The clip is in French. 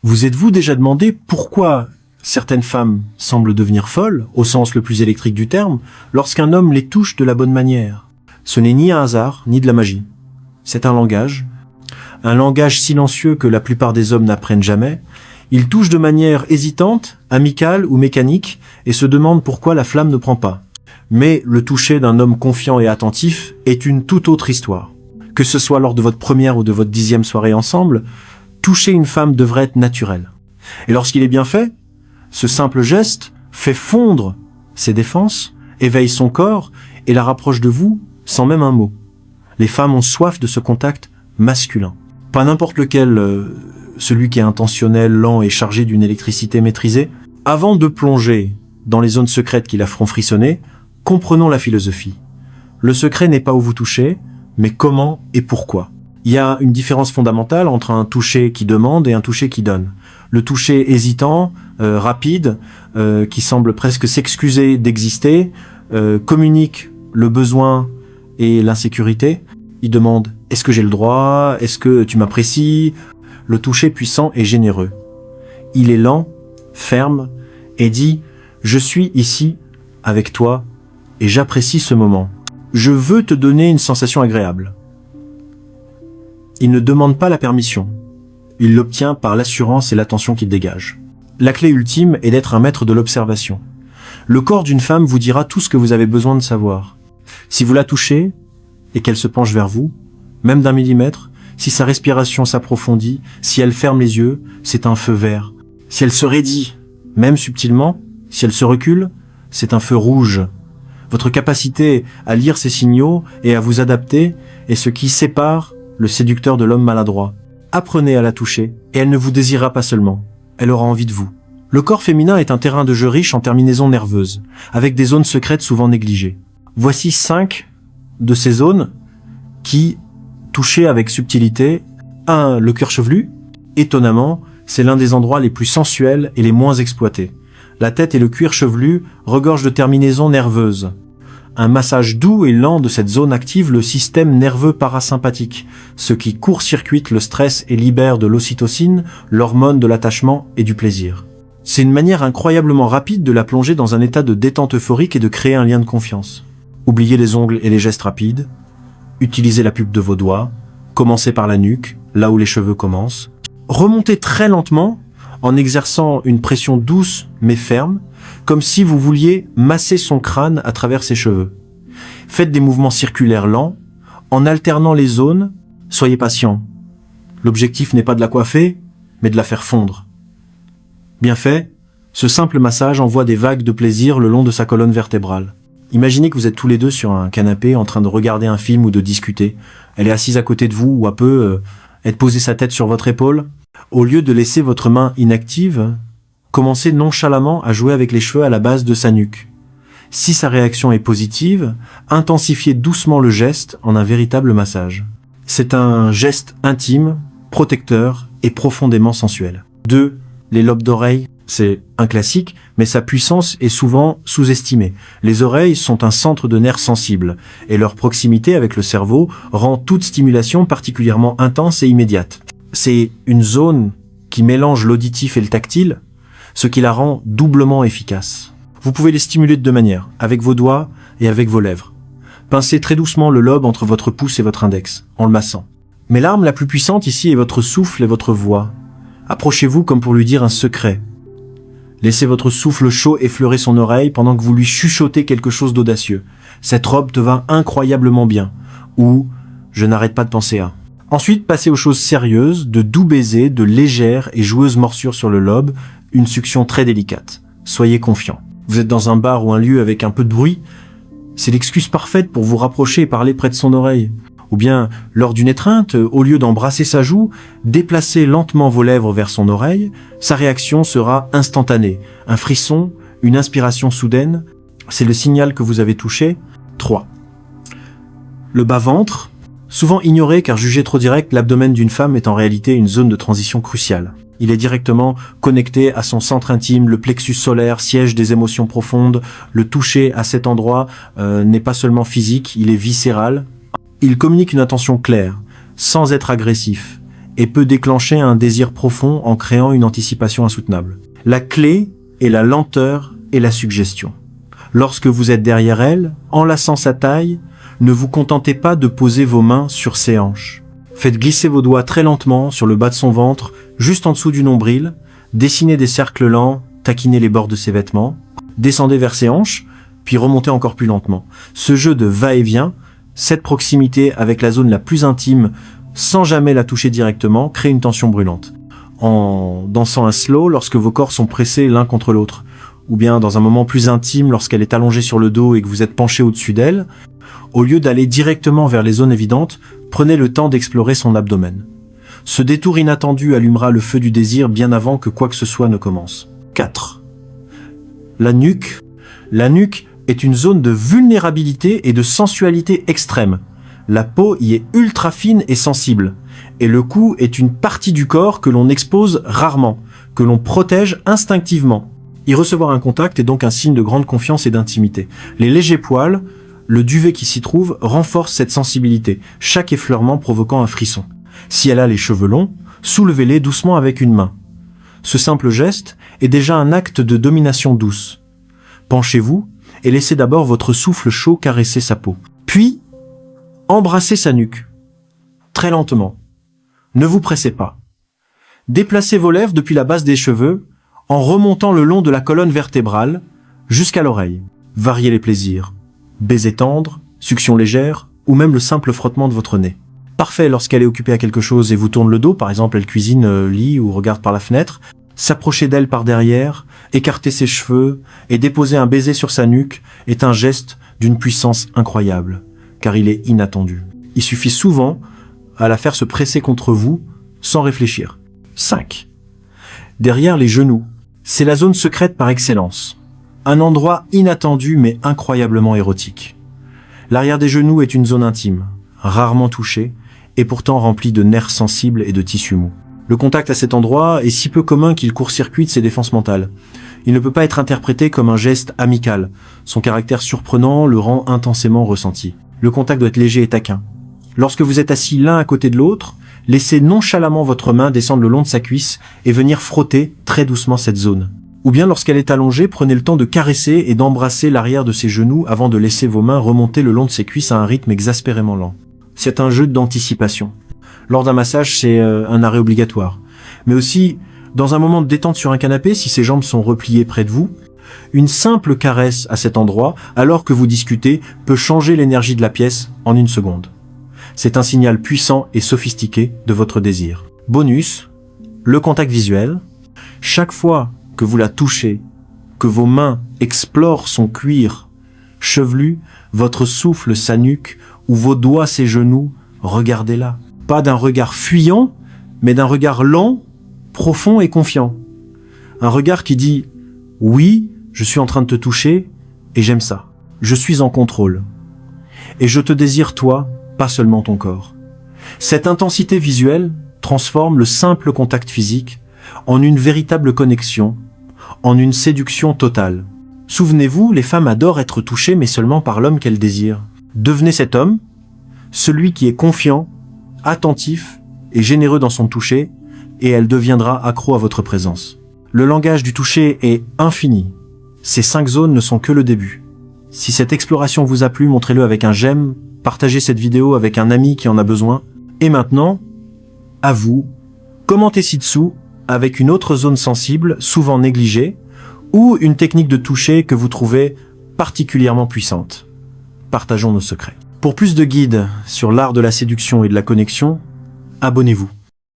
Vous êtes-vous déjà demandé pourquoi certaines femmes semblent devenir folles, au sens le plus électrique du terme, lorsqu'un homme les touche de la bonne manière? Ce n'est ni un hasard, ni de la magie. C'est un langage silencieux que la plupart des hommes n'apprennent jamais. Ils touchent de manière hésitante, amicale ou mécanique, et se demandent pourquoi la flamme ne prend pas. Mais le toucher d'un homme confiant et attentif est une toute autre histoire. Que ce soit lors de votre première ou de votre 10e soirée ensemble, toucher une femme devrait être naturel. Et lorsqu'il est bien fait, ce simple geste fait fondre ses défenses, éveille son corps et la rapproche de vous sans même un mot. Les femmes ont soif de ce contact masculin. Pas n'importe lequel, celui qui est intentionnel, lent et chargé d'une électricité maîtrisée. Avant de plonger dans les zones secrètes qui la feront frissonner, comprenons la philosophie. Le secret n'est pas où vous touchez, mais comment et pourquoi. Il y a une différence fondamentale entre un toucher qui demande et un toucher qui donne. Le toucher hésitant, rapide, qui semble presque s'excuser d'exister, communique le besoin et l'insécurité. Il demande « Est-ce que j'ai le droit? Est-ce que tu m'apprécies ?» Le toucher puissant et généreux. Il est lent, ferme, et dit « Je suis ici, avec toi, et j'apprécie ce moment. Je veux te donner une sensation agréable. » Il ne demande pas la permission. Il l'obtient par l'assurance et l'attention qu'il dégage. La clé ultime est d'être un maître de l'observation. Le corps d'une femme vous dira tout ce que vous avez besoin de savoir. Si vous la touchez, et qu'elle se penche vers vous, même d'1 millimètre, si sa respiration s'approfondit, si elle ferme les yeux, c'est un feu vert. Si elle se raidit, même subtilement, si elle se recule, c'est un feu rouge. Votre capacité à lire ces signaux et à vous adapter est ce qui sépare le séducteur de l'homme maladroit. Apprenez à la toucher, et elle ne vous désirera pas seulement, elle aura envie de vous. Le corps féminin est un terrain de jeu riche en terminaisons nerveuses, avec des zones secrètes souvent négligées. Voici 5 de ces zones qui, touchées avec subtilité, 1. Le cuir chevelu. Étonnamment, c'est l'un des endroits les plus sensuels et les moins exploités. La tête et le cuir chevelu regorgent de terminaisons nerveuses. Un massage doux et lent de cette zone active le système nerveux parasympathique, ce qui court-circuite le stress et libère de l'ocytocine, l'hormone de l'attachement et du plaisir. C'est une manière incroyablement rapide de la plonger dans un état de détente euphorique et de créer un lien de confiance. Oubliez les ongles et les gestes rapides. Utilisez la pulpe de vos doigts. Commencez par la nuque, là où les cheveux commencent. Remontez très lentement, en exerçant une pression douce mais ferme, comme si vous vouliez masser son crâne à travers ses cheveux. Faites des mouvements circulaires lents, en alternant les zones. Soyez patient. L'objectif n'est pas de la coiffer, mais de la faire fondre. Bien fait, ce simple massage envoie des vagues de plaisir le long de sa colonne vertébrale. Imaginez que vous êtes tous les deux sur un canapé en train de regarder un film ou de discuter. Elle est assise à côté de vous ou à peu, elle pose sa tête sur votre épaule. Au lieu de laisser votre main inactive, commencez nonchalamment à jouer avec les cheveux à la base de sa nuque. Si sa réaction est positive, intensifiez doucement le geste en un véritable massage. C'est un geste intime, protecteur et profondément sensuel. 2. Les lobes d'oreilles. C'est un classique, mais sa puissance est souvent sous-estimée. Les oreilles sont un centre de nerfs sensibles, et leur proximité avec le cerveau rend toute stimulation particulièrement intense et immédiate. C'est une zone qui mélange l'auditif et le tactile, ce qui la rend doublement efficace. Vous pouvez les stimuler de 2 manières, avec vos doigts et avec vos lèvres. Pincez très doucement le lobe entre votre pouce et votre index, en le massant. Mais l'arme la plus puissante ici est votre souffle et votre voix. Approchez-vous comme pour lui dire un secret. Laissez votre souffle chaud effleurer son oreille pendant que vous lui chuchotez quelque chose d'audacieux. Cette robe te va incroyablement bien. Ou je n'arrête pas de penser à. Ensuite, passez aux choses sérieuses, de doux baisers, de légères et joueuses morsures sur le lobe, une succion très délicate. Soyez confiant. Vous êtes dans un bar ou un lieu avec un peu de bruit, c'est l'excuse parfaite pour vous rapprocher et parler près de son oreille. Ou bien, lors d'une étreinte, au lieu d'embrasser sa joue, déplacez lentement vos lèvres vers son oreille, sa réaction sera instantanée. Un frisson, une inspiration soudaine, c'est le signal que vous avez touché. 3. Le bas-ventre. Souvent ignoré car jugé trop direct, l'abdomen d'une femme est en réalité une zone de transition cruciale. Il est directement connecté à son centre intime, le plexus solaire, siège des émotions profondes. Le toucher à cet endroit n'est pas seulement physique, il est viscéral. Il communique une intention claire, sans être agressif, et peut déclencher un désir profond en créant une anticipation insoutenable. La clé est la lenteur et la suggestion. Lorsque vous êtes derrière elle, enlaçant sa taille, ne vous contentez pas de poser vos mains sur ses hanches. Faites glisser vos doigts très lentement sur le bas de son ventre, juste en dessous du nombril, dessinez des cercles lents, taquinez les bords de ses vêtements, descendez vers ses hanches, puis remontez encore plus lentement. Ce jeu de va-et-vient, cette proximité avec la zone la plus intime, sans jamais la toucher directement, crée une tension brûlante. En dansant un slow, lorsque vos corps sont pressés l'un contre l'autre, ou bien dans un moment plus intime, lorsqu'elle est allongée sur le dos et que vous êtes penché au-dessus d'elle, au lieu d'aller directement vers les zones évidentes, prenez le temps d'explorer son abdomen. Ce détour inattendu allumera le feu du désir bien avant que quoi que ce soit ne commence. 4. La nuque. La nuque est une zone de vulnérabilité et de sensualité extrême. La peau y est ultra fine et sensible, et le cou est une partie du corps que l'on expose rarement, que l'on protège instinctivement. Y recevoir un contact est donc un signe de grande confiance et d'intimité. Les légers poils, le duvet qui s'y trouve, renforce cette sensibilité, chaque effleurement provoquant un frisson. Si elle a les cheveux longs, soulevez-les doucement avec une main. Ce simple geste est déjà un acte de domination douce. Penchez-vous et laissez d'abord votre souffle chaud caresser sa peau. Puis, embrassez sa nuque, très lentement. Ne vous pressez pas. Déplacez vos lèvres depuis la base des cheveux en remontant le long de la colonne vertébrale jusqu'à l'oreille. Variez les plaisirs. Baiser tendre, succion légère ou même le simple frottement de votre nez. Parfait lorsqu'elle est occupée à quelque chose et vous tourne le dos, par exemple elle cuisine, lit ou regarde par la fenêtre. S'approcher d'elle par derrière, écarter ses cheveux et déposer un baiser sur sa nuque est un geste d'une puissance incroyable, car il est inattendu. Il suffit souvent à la faire se presser contre vous sans réfléchir. 5. Derrière les genoux, c'est la zone secrète par excellence. Un endroit inattendu mais incroyablement érotique. L'arrière des genoux est une zone intime, rarement touchée, et pourtant remplie de nerfs sensibles et de tissus mous. Le contact à cet endroit est si peu commun qu'il court-circuite ses défenses mentales. Il ne peut pas être interprété comme un geste amical. Son caractère surprenant le rend intensément ressenti. Le contact doit être léger et taquin. Lorsque vous êtes assis l'un à côté de l'autre, laissez nonchalamment votre main descendre le long de sa cuisse et venir frotter très doucement cette zone. Ou bien lorsqu'elle est allongée, prenez le temps de caresser et d'embrasser l'arrière de ses genoux avant de laisser vos mains remonter le long de ses cuisses à un rythme exaspérément lent. C'est un jeu d'anticipation. Lors d'un massage, c'est un arrêt obligatoire. Mais aussi, dans un moment de détente sur un canapé, si ses jambes sont repliées près de vous, une simple caresse à cet endroit, alors que vous discutez, peut changer l'énergie de la pièce en une seconde. C'est un signal puissant et sophistiqué de votre désir. Bonus, le contact visuel. Chaque fois que vous la touchez, que vos mains explorent son cuir chevelu, votre souffle sa nuque ou vos doigts ses genoux, regardez-la. Pas d'un regard fuyant, mais d'un regard lent, profond et confiant. Un regard qui dit « Oui, je suis en train de te toucher et j'aime ça. Je suis en contrôle. Et je te désire toi, pas seulement ton corps. » Cette intensité visuelle transforme le simple contact physique en une véritable connexion, en une séduction totale. Souvenez-vous, les femmes adorent être touchées, mais seulement par l'homme qu'elles désirent. Devenez cet homme, celui qui est confiant, attentif et généreux dans son toucher, et elle deviendra accro à votre présence. Le langage du toucher est infini. Ces 5 zones ne sont que le début. Si cette exploration vous a plu, montrez-le avec un j'aime, partagez cette vidéo avec un ami qui en a besoin. Et maintenant, à vous, commentez ci-dessous avec une autre zone sensible, souvent négligée, ou une technique de toucher que vous trouvez particulièrement puissante. Partageons nos secrets. Pour plus de guides sur l'art de la séduction et de la connexion, abonnez-vous.